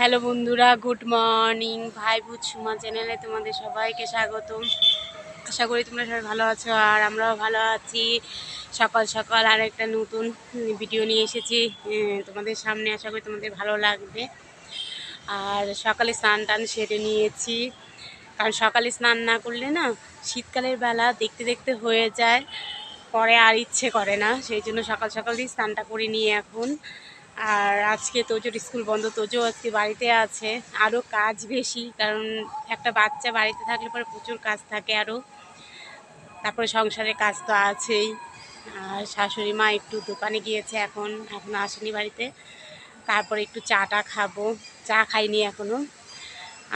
Hello বন্ধুরা, good morning. ভাই ভূত সুমা চ্যানেলে তোমাদের সবাইকে স্বাগতম। আশা করি তোমরা সবাই ভালো আছো আর আমরাও ভালো আছি। সকাল সকাল আর একটা নতুন ভিডিও নিয়ে এসেছি তোমাদের সামনে। আশা করি তোমাদের ভালো লাগবে। আর সকালে স্নান টান সেরে নিয়েছি, কারণ সকালে স্নান না করলে না শীতকালের বেলা দেখতে দেখতে হয়ে যায়, পরে আর ইচ্ছে করে না। সেই জন্য সকাল সকালই স্নানটা করে নিয়ে এখন। আর আজকে তোজোর স্কুল বন্ধ, তোজো আজকে বাড়িতে আছে। আরও কাজ বেশি, কারণ একটা বাচ্চা বাড়িতে থাকলে পরে প্রচুর কাজ থাকে আরও। তারপরে সংসারের কাজ তো আছেই। আর শাশুড়ি মা একটু দোকানে গিয়েছে, এখন আসেনি বাড়িতে। তারপরে একটু চাটা খাবো, চা খাইনি এখনও।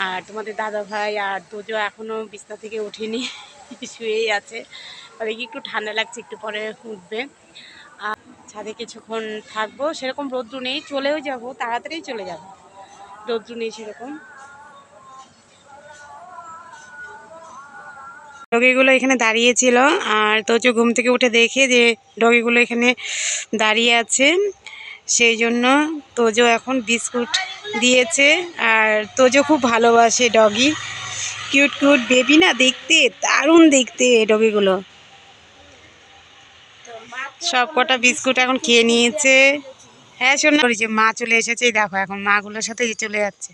আর তোমাদের দাদা ভাই আর তোজো এখনও বিছনা থেকে ওঠেনি, শুয়েই আছে। আর একটু ঠান্ডা লাগছে, একটু পরে উঠবে। আর ছাদে কিছুক্ষণ থাকবো, সেরকম রৌদ্র নেই, চলেও যাব, তাড়াতাড়ি চলে যাব, রৌদ্র নেই সেরকম। ডগিগুলো এখানে দাঁড়িয়েছিল, আর তোজো ঘুম থেকে উঠে দেখে যে ডগিগুলো এখানে দাঁড়িয়ে আছে, সেই জন্য তোজো এখন বিস্কুট দিয়েছে। আর তোজো খুব ভালোবাসে ডগি, কিউট কিউট বেবি না, দেখতে দারুণ দেখতে ডগিগুলো। সব কটা বিস্কুট এখন খেয়ে নিয়েছে। হ্যাঁ শোনা যে মা চলে এসেছে, দেখো এখন মাগুলোর সাথে চলে যাচ্ছে।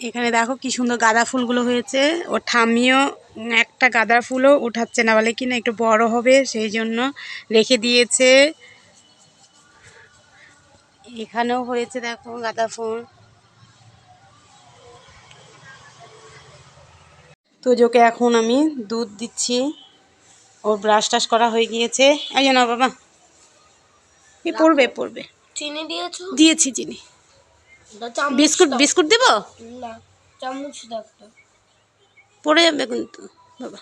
এখানে দেখো কি সুন্দর গাঁদা ফুলগুলো হয়েছে। ওর ঠাম্মিও একটা গাঁদা ফুলও উঠাচ্ছে না, বলে কি না একটু বড় হবে, সেই জন্য রেখে দিয়েছে। এখানেও হয়েছে দেখো গাঁদা ফুল। তোজোকে এখন আমি দুধ দিচ্ছি, ওর ব্রাশ টাশ করা হয়ে গিয়েছে। এই যে না বাবা, এই পড়বে পড়বে। চিনি দিয়েছো? দিয়েছি চিনি। বিস্কুট বিস্কুট দেবো না, চামচ দাও। পড়ে যাবে কিন্তু বাবা।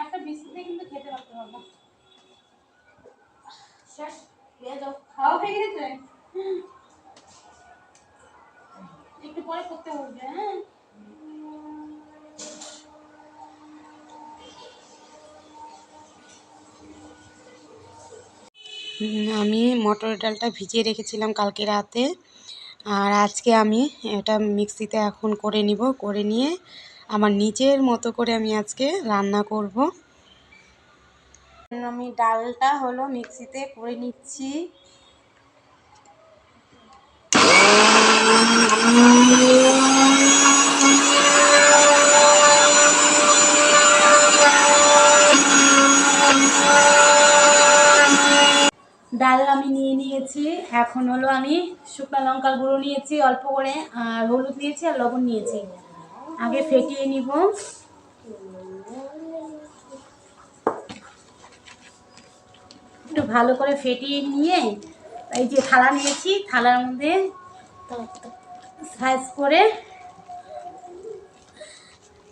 একটা বিস্কুট কিন্তু খেতে পারতে বাবা। শেষ দিয়ে দাও, খাওয়া হয়ে গেছে, একটু পরে করতে হবে। হ্যাঁ আমি মটর ডালটা ভিজিয়ে রেখেছিলাম কালকে রাতে, আর আজকে আমি এটা মিক্সিতে এখন করে নিব, করে নিয়ে আমার নিজের মতো করে আমি আজকে রান্না করব। আমি ডালটা হলো মিক্সিতে করে নিচ্ছি। ডাল আমি নিয়ে নিয়েছি, এখন হলো আমি শুকনো লঙ্কার গুঁড়ো নিয়েছি অল্প করে, আর হলুদ নিয়েছি আর লবণ নিয়েছি। আগে ফেটিয়ে নিব। একটু ভালো করে ফেটিয়ে নিয়ে এই যে থালা নিয়েছি, থালার মধ্যে সাইজ করে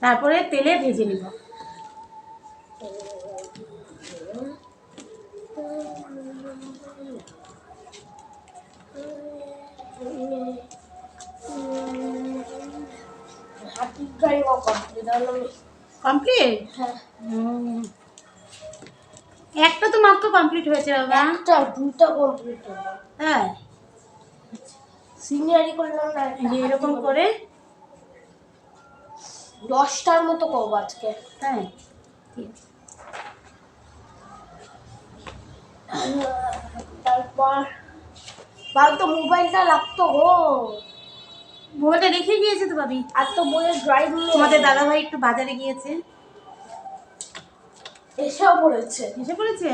তারপরে তেলে ভেজে নিব। কমপ্লিট? একটা তো মাত্র কমপ্লিট হয়েছে বাবা। একটা দুটো কমপ্লিট হলো। হ্যাঁ সিনিয়রই করলাম না, এরকম করে 10টার মতো করবো আজকে। হ্যাঁ তারপর বাল তো মোবাইলটা লাগতো গো, মোবাইলটা রেখে গিয়েছে তো ভাবি। আর তো বইয়ের ড্রাইভ তোমাদের দাদা ভাই একটু বাজারে গিয়েছে, এসেও পড়েছে। এসে পড়েছে?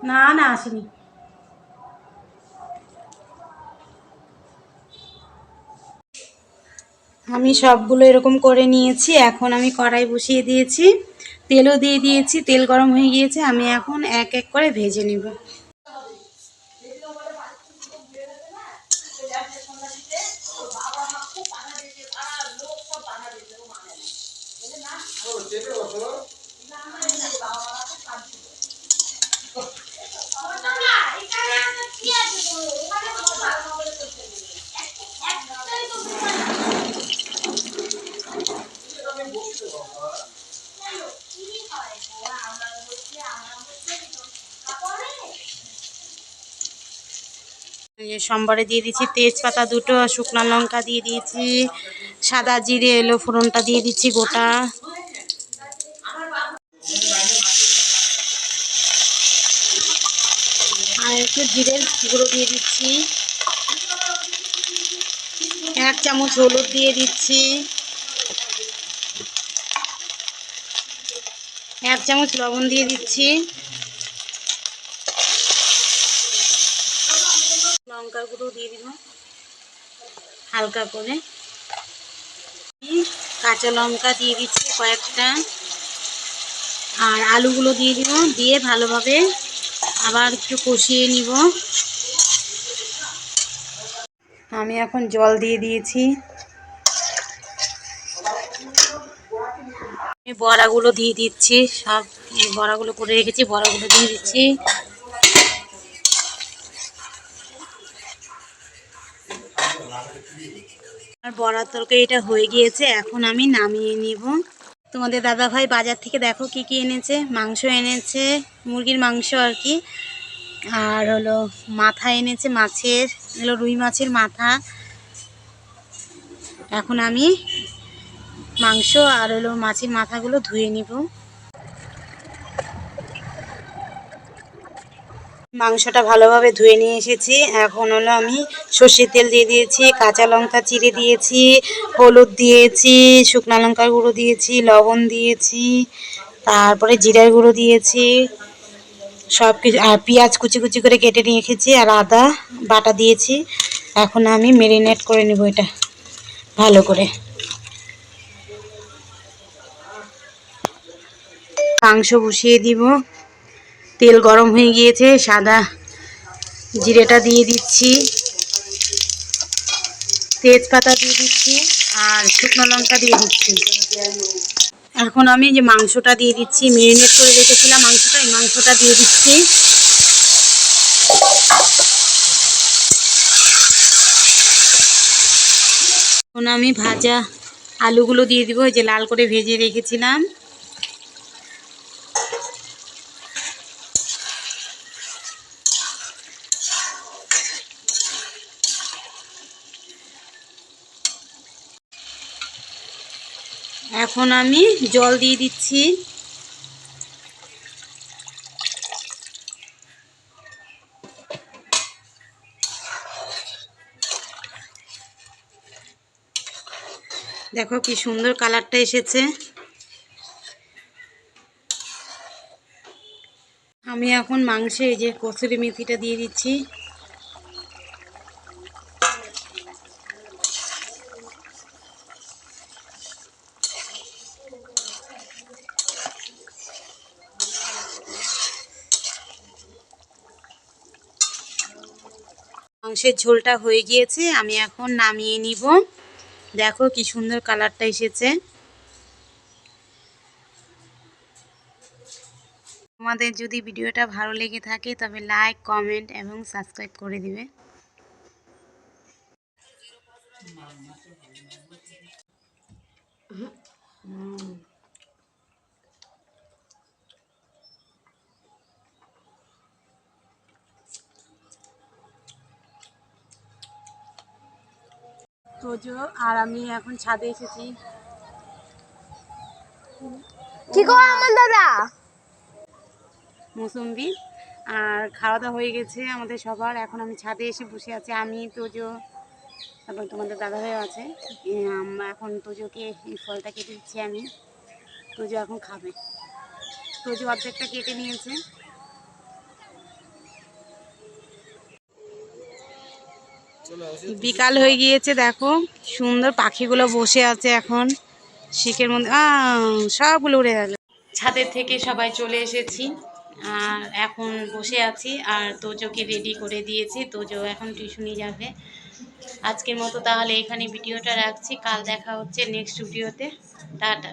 না না আসেনি। আমি সবগুলো এরকম করে নিয়েছি, এখন আমি কড়াই বসিয়ে দিয়েছি, তেলও দিয়ে দিয়েছি, তেল গরম হয়ে গিয়েছে, আমি এখন এক এক করে ভেজে নিব। এই সোমবারে দিয়ে দিচ্ছি তেজপাতা দুটো, শুকনো লঙ্কা দিয়ে দিয়েছি, সাদা জিরে এলো ফোড়নটা দিয়ে দিচ্ছি গোটা। আর একটু জিরের গুঁড়ো দিয়ে দিচ্ছি, 1 চামচ হলুদ দিয়ে দিচ্ছি, 1 চামচ লবণ দিয়ে দিচ্ছি, লঙ্কার গুঁড়ো দিয়ে দিব হালকা করে, কাঁচা লঙ্কা দিয়ে দিচ্ছি কয়েকটা, আর আলুগুলো দিয়ে দিব, দিয়ে ভালোভাবে আবার একটু কষিয়ে নিব। আমি এখন জল দিয়ে দিয়েছি, বড়াগুলো দিয়ে দিচ্ছি, সব বড়াগুলো করে রেখেছি, বড়াগুলো দিয়ে দিচ্ছি। আর বড়ার তরকারিটা হয়ে গিয়েছে, এখন আমি নামিয়ে নিব। তোমাদের দাদাভাই বাজার থেকে দেখো কি কি এনেছে, মাংস এনেছে, মুরগির মাংস আর কি, আর হলো মাথা এনেছে মাছের, এগুলো রুই মাছের মাথা। এখন আমি মাংস আর হলো মাছের মাথাগুলো ধুয়ে নিব। মাংসটা ভালোভাবে ধুয়ে নিয়ে এসেছি, এখন হলো আমি সর্ষের তেল দিয়ে দিয়েছি, কাঁচা লঙ্কা চিড়ে দিয়েছি, হলুদ দিয়েছি, শুকনো লঙ্কার গুঁড়ো দিয়েছি, লবণ দিয়েছি, তারপরে জিরার গুঁড়ো দিয়েছি, সব কিছু, আর পেঁয়াজ কুচি কুচি করে কেটে নিয়ে রেখেছি, আর আদা বাটা দিয়েছি। এখন আমি ম্যারিনেট করে নেব এটা ভালো করে। মাংস বসিয়ে দিব, তেল গরম হয়ে গিয়েছে, সাদা জিরেটা দিয়ে দিচ্ছি, তেজপাতা দিয়ে দিচ্ছি, আর শুকনো লঙ্কা দিয়ে দিচ্ছি। এখন আমি যে মাংসটা দিয়ে দিচ্ছি, ম্যারিনেট করে রেখেছিলাম মাংসটা, এই মাংসটা দিয়ে দিচ্ছি। এখন আমি ভাজা আলুগুলো দিয়ে দিব, এই যে লাল করে ভেজে রেখেছিলাম। এখন আমি জল দিয়ে দিচ্ছি, দেখো কি সুন্দর কালারটা এসেছে। আমি এখন মাংসে এই যে কসুরি মেথিটা দিয়ে দিচ্ছি, মাংসের ঝোলটা হয়ে গিয়েছে, আমি এখন নামিয়ে নিব। দেখো কি সুন্দর কালারটা এসেছে। তোমাদের যদি ভিডিওটা ভালো লেগে থাকে তবে লাইক, কমেন্ট এবং সাবস্ক্রাইব করে দিবে। তোজো আর আমি এখন ছাদে এসেছি। কি গো আমার দাদা? মৌসুম্বি আর খাওয়া দাওয়া হয়ে গেছে আমাদের সবার, এখন আমি ছাদে এসে বসে আছি, আমি তোজো, তারপর তোমাদের দাদাভাইও আছে। আমরা এখন তোজোকে এই ফলটা কেটে দিচ্ছি, আমি তোজো এখন খাবে। তোজো অর্ধেকটা কেটে নিয়েছে। বিকাল হয়ে গিয়েছে, দেখো সুন্দর পাখিগুলো বসে আছে এখন শিকের মধ্যে, সবগুলো উড়ে গেল। ছাদের থেকে সবাই চলে এসেছি আর এখন বসে আছি, আর তোজোকে রেডি করে দিয়েছি, তোজো এখন টিউশনি যাবে। আজকের মতো তাহলে এখানে ভিডিওটা রাখছি, কাল দেখা হচ্ছে নেক্সট ভিডিওতে। টাটা।